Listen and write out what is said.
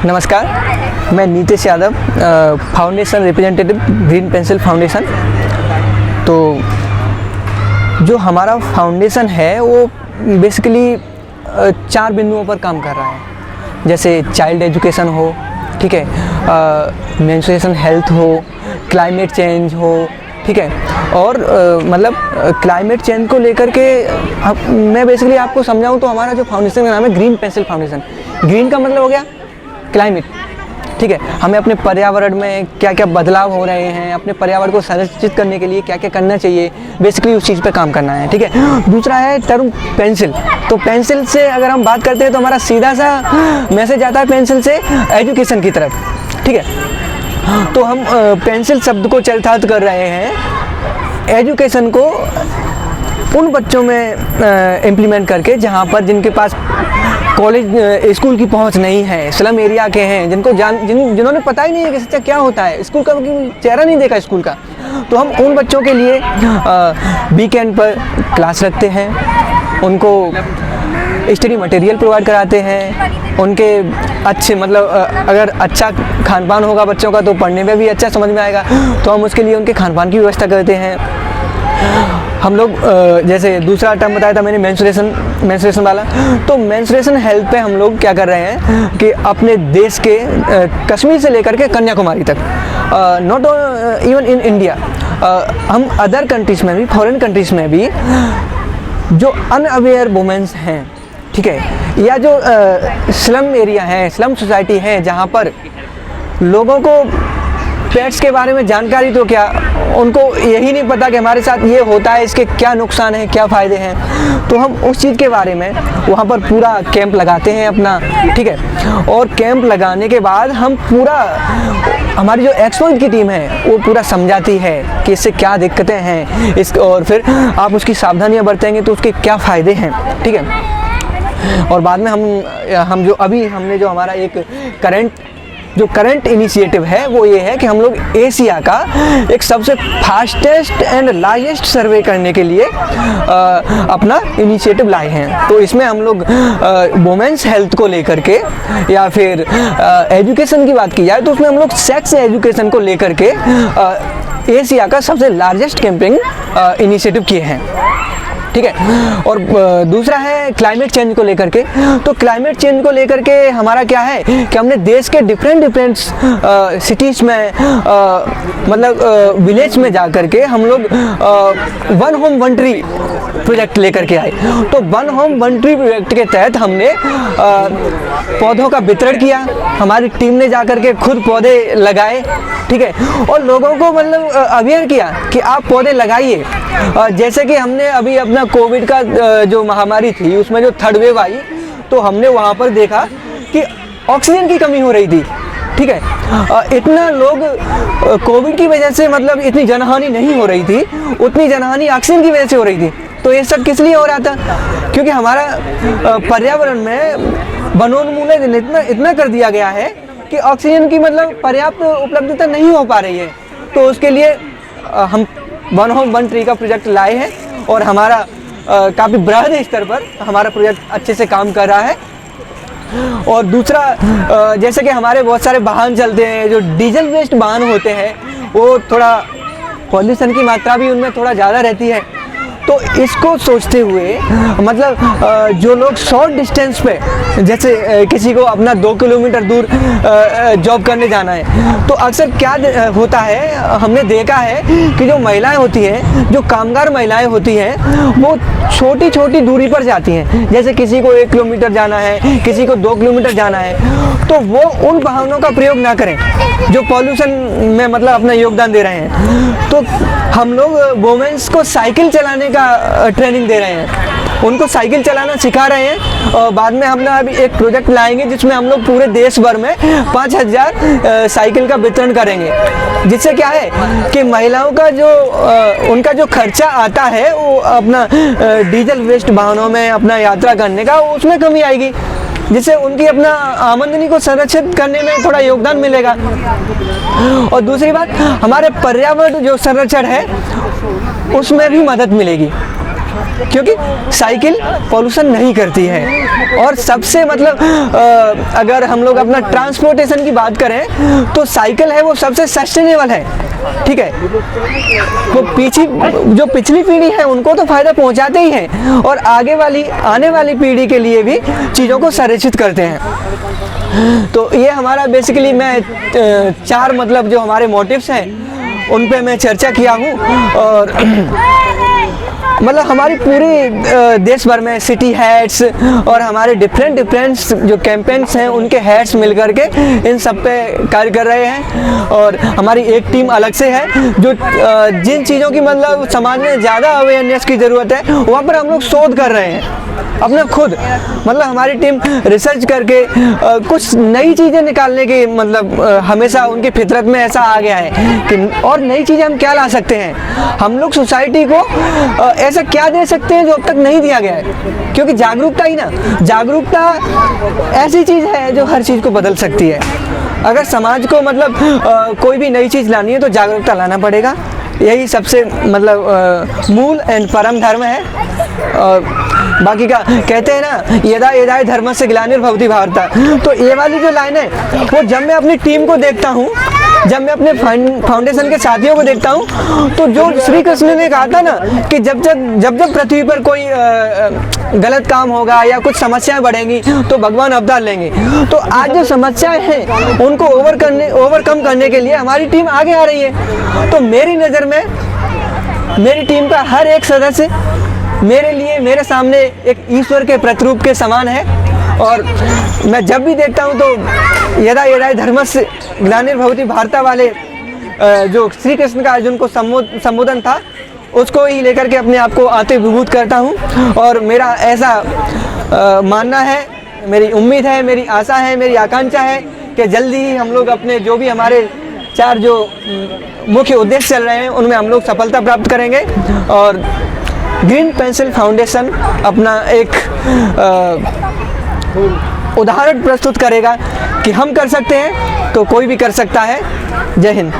नमस्कार, मैं Nitish Yadav, foundation representative green pencil foundation. तो जो हमारा फाउंडेशन है वो बेसिकली 4 बिंदुओं पर काम कर रहा है। जैसे चाइल्ड एजुकेशन हो, ठीक है, मेंस्ट्रुएशन हेल्थ हो, क्लाइमेट चेंज हो, ठीक है, और मतलब क्लाइमेट चेंज को लेकर के मैं बेसिकली आपको समझाऊं तो हमारा जो फाउंडेशन का नाम है ग्रीन पेंसिल फाउंडेशन। ग्रीन का मतलब हो गया क्लाइमेट, ठीक है, हमें अपने पर्यावरण में क्या क्या बदलाव हो रहे हैं, अपने पर्यावरण को संरक्षित करने के लिए क्या क्या करना चाहिए, बेसिकली उस चीज़ पे काम करना है, ठीक है। दूसरा है टर्म पेंसिल। तो पेंसिल से अगर हम बात करते हैं तो हमारा सीधा सा मैसेज आता है पेंसिल से एजुकेशन की तरफ, ठीक है। तो हम पेंसिल शब्द को चरितार्थ कर रहे हैं एजुकेशन को उन बच्चों में इम्प्लीमेंट करके जहाँ पर जिनके पास कॉलेज स्कूल की पहुंच नहीं है, स्लम एरिया के हैं, जिन्होंने पता ही नहीं है कि सच्चा क्या होता है, स्कूल का चेहरा नहीं देखा स्कूल का। तो हम उन बच्चों के लिए वीकेंड पर क्लास रखते हैं, उनको स्टडी मटेरियल प्रोवाइड कराते हैं, उनके अच्छे मतलब अगर अच्छा खान पान होगा बच्चों का तो पढ़ने में भी अच्छा समझ में आएगा, तो हम उसके लिए उनके खान पान की व्यवस्था करते हैं। हम लोग जैसे दूसरा टर्म बताया था मैंने मेंस्ट्रुएशन वाला, तो मेंस्ट्रुएशन हेल्थ पे हम लोग क्या कर रहे हैं कि अपने देश के कश्मीर से लेकर के कन्याकुमारी तक, नॉट इवन इन इंडिया, हम अदर कंट्रीज में भी, फॉरेन कंट्रीज में भी जो अनअवेयर वुमेन्स हैं, ठीक है, या जो स्लम एरिया है, स्लम सोसाइटी है, जहाँ पर लोगों को पेट्स के बारे में जानकारी तो क्या, उनको यही नहीं पता कि हमारे साथ ये होता है, इसके क्या नुकसान है, क्या फ़ायदे हैं। तो हम उस चीज़ के बारे में वहाँ पर पूरा कैंप लगाते हैं अपना, ठीक है। और कैंप लगाने के बाद हम पूरा, हमारी जो एक्सपर्ट की टीम है वो पूरा समझाती है कि इससे क्या दिक्कतें हैं, और फिर आप उसकी सावधानियाँ बरतेंगे तो उसके क्या फ़ायदे हैं, ठीक है। और बाद में हम जो अभी हमने जो हमारा एक करंट इनिशिएटिव है वो ये है कि हम लोग एशिया का एक सबसे फास्टेस्ट एंड लार्जेस्ट सर्वे करने के लिए अपना इनिशिएटिव लाए हैं। तो इसमें हम लोग वुमेन्स हेल्थ को लेकर के, या फिर एजुकेशन की बात की जाए तो उसमें हम लोग सेक्स एजुकेशन को लेकर के एशिया का सबसे लार्जेस्ट कैंपेन इनिशिएटिव किए हैं, ठीक है। और दूसरा है क्लाइमेट चेंज को लेकर के। तो क्लाइमेट चेंज को लेकर के हमारा क्या है कि हमने देश के डिफरेंट सिटीज़ में मतलब विलेज में जा कर के हम लोग one home one tree project लेकर के आए। तो one home one tree project के तहत हमने पौधों का वितरण किया, हमारी टीम ने जाकर के खुद पौधे लगाए, ठीक है, और लोगों को मतलब अवेयर किया कि आप पौधे लगाइए। जैसे कि हमने अभी अपना कोविड का जो महामारी थी उसमें जो थर्ड वेव आई, तो हमने वहाँ पर देखा कि ऑक्सीजन की कमी हो रही थी, ठीक है। इतना लोग कोविड की वजह से मतलब इतनी जनहानि नहीं हो रही थी, उतनी जनहानि ऑक्सीजन की वजह से हो रही थी। तो ये सब किस लिए हो रहा था? क्योंकि हमारा पर्यावरण में वनोन्मूलन इतना कर दिया गया है कि ऑक्सीजन की मतलब पर्याप्त उपलब्धता नहीं हो पा रही है। तो उसके लिए हम वन होम वन ट्री का प्रोजेक्ट लाए हैं और हमारा काफ़ी बृहद स्तर पर हमारा प्रोजेक्ट अच्छे से काम कर रहा है। और दूसरा जैसे कि हमारे बहुत सारे वाहन चलते हैं, जो डीजल वेस्ट वाहन होते हैं, वो थोड़ा पॉल्यूशन की मात्रा भी उनमें थोड़ा ज़्यादा रहती है। तो इसको सोचते हुए मतलब जो लोग शॉर्ट डिस्टेंस पे, जैसे किसी को अपना 2 किलोमीटर दूर जॉब करने जाना है, तो अक्सर क्या होता है, हमने देखा है कि जो महिलाएं होती हैं, जो कामगार महिलाएं होती हैं, वो छोटी छोटी दूरी पर जाती हैं। जैसे किसी को 1 किलोमीटर जाना है, किसी को 2 किलोमीटर जाना है, तो वो उन वाहनों का प्रयोग ना करें जो पॉल्यूशन में मतलब अपना योगदान दे रहे हैं। तो हम लोग वुमेन्स को साइकिल चलाने का ट्रेनिंग दे रहे हैं, उनको साइकिल चलाना सिखा रहे हैं। और बाद में हम अभी एक प्रोजेक्ट लाएंगे जिसमें हम लोग पूरे देश भर में 5000 साइकिल का वितरण करेंगे, जिससे क्या है कि महिलाओं का जो उनका जो खर्चा आता है वो अपना डीजल वेस्ट वाहनों में अपना यात्रा करने का, उसमें कमी आएगी, जिससे उनकी अपना आमदनी को संरक्षित करने में थोड़ा योगदान मिलेगा। और दूसरी बात, हमारे पर्यावरण जो संरक्षण है उसमें भी मदद मिलेगी। क्योंकि साइकिल पॉल्यूशन नहीं करती है। और सबसे मतलब अगर हम लोग अपना ट्रांसपोर्टेशन की बात करें तो साइकिल है वो सबसे सस्टेनेबल है, ठीक है। वो जो पिछली पीढ़ी है उनको तो फायदा पहुंचाते ही हैं और आने वाली पीढ़ी के लिए भी चीज़ों को संरक्षित करते हैं। तो ये हमारा बेसिकली मैं 4 मतलब जो हमारे मोटिव्स हैं उन पे मैं चर्चा किया हूँ। और मतलब हमारी पूरी देश भर में सिटी हेड्स और हमारे डिफरेंट जो कैंपेन्स हैं उनके हेड्स मिल करके इन सब पे कार्य कर रहे हैं। और हमारी एक टीम अलग से है जो जिन चीज़ों की मतलब समाज में ज़्यादा अवेयरनेस की ज़रूरत है वहाँ पर हम लोग शोध कर रहे हैं अपना खुद। मतलब हमारी टीम रिसर्च करके कुछ नई चीज़ें निकालने की मतलब हमेशा उनकी फितरत में ऐसा आ गया है कि और नई चीज़ें हम क्या ला सकते हैं, हम लोग सोसाइटी को ऐसा क्या दे सकते हैं जो अब तक नहीं दिया गया है। क्योंकि जागरूकता ही ना, जागरूकता ऐसी चीज़ है जो हर चीज़ को बदल सकती है। अगर समाज को मतलब कोई भी नई चीज़ लानी है तो जागरूकता लाना पड़ेगा। यही सबसे मतलब मूल एंड परम धर्म है। और बाकी का कहते हैं ना, यदा यदा धर्मस्य ग्लानिर्भवति भारत। तो ये वाली जो लाइन है वो जब मैं अपनी टीम को देखता हूँ, जब मैं अपने फाउंडेशन के साथियों को देखता हूँ, तो जो श्री कृष्ण ने कहा था ना कि जब पृथ्वी पर कोई गलत काम होगा या कुछ समस्याएं बढ़ेंगी तो भगवान अवतार लेंगे। तो आज जो समस्याएं हैं उनको ओवरकम करने के लिए हमारी टीम आगे आ रही है। तो मेरी नज़र में मेरी टीम का हर एक सदस्य मेरे लिए मेरे सामने एक ईश्वर के प्रतिरूप के समान है। और मैं जब भी देखता हूँ तो यदा यदा धर्मस्य ग्लानिर्भवति भारत वाले जो श्री कृष्ण का अर्जुन को संबोधन था उसको ही लेकर के अपने आप को आते विभूत करता हूँ। और मेरा ऐसा मानना है, मेरी उम्मीद है, मेरी आशा है, मेरी आकांक्षा है कि जल्दी ही हम लोग अपने जो भी हमारे 4 जो मुख्य उद्देश्य चल रहे हैं उनमें हम लोग सफलता प्राप्त करेंगे। और ग्रीन पेंसिल फाउंडेशन अपना एक उदाहरण प्रस्तुत करेगा कि हम कर सकते हैं तो कोई भी कर सकता है। जय हिंद।